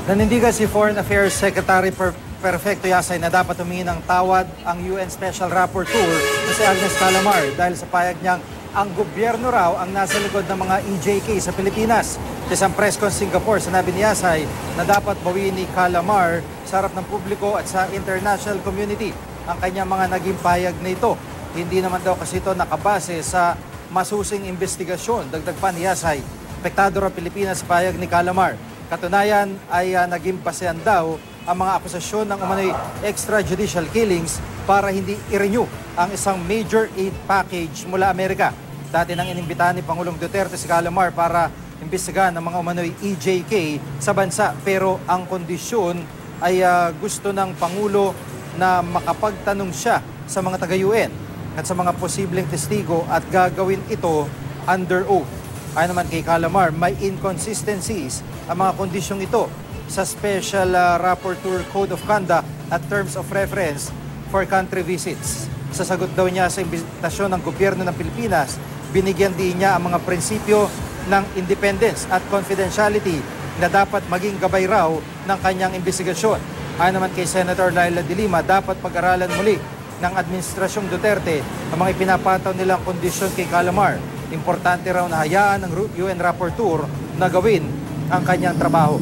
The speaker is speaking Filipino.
Nanindigan si Foreign Affairs Secretary Perfecto Yasay na dapat humingi ng tawad ang UN Special Rapporteur na si Agnes Calamar dahil sa payag niyang ang gobyerno raw ang nasa likod ng mga EJK sa Pilipinas. Sa isang press con Singapore, sinabi ni Yasay na dapat bawiin ni Calamar sa harap ng publiko at sa international community ang kanyang mga naging payag na ito. Hindi naman daw kasi ito nakabase sa masusing investigasyon. Dagdag pa ni Yasay, apektado raw Pilipinas sa payag ni Calamar. Katunayan ay naging basehan daw ang mga akusasyon ng umano'y extrajudicial killings para hindi i-renew ang isang major aid package mula Amerika. Dati nang inimbitahan ni Pangulong Duterte si Calamar para imbestigahan ang mga umano'y EJK sa bansa. Pero ang kondisyon ay gusto ng Pangulo na makapagtanong siya sa mga taga-UN at sa mga posibleng testigo at gagawin ito under oath. Ayon naman kay Calamar, may inconsistencies ang mga kondisyong ito sa Special Rapporteur Code of Conduct at Terms of Reference for country visits. Sa sagot daw niya sa imbitasyon ng gobyerno ng Pilipinas, binigyan din niya ang mga prinsipyo ng independence at confidentiality na dapat maging gabay raw ng kanyang investigasyon. Ayon naman kay Senator Laila de Lima, dapat pag-aralan muli ng Administrasyong Duterte ang mga ipinapataw nilang kondisyon kay Calamar. Importante raw na hayaan ng UN Rapporteur na gawin ang kanyang trabaho.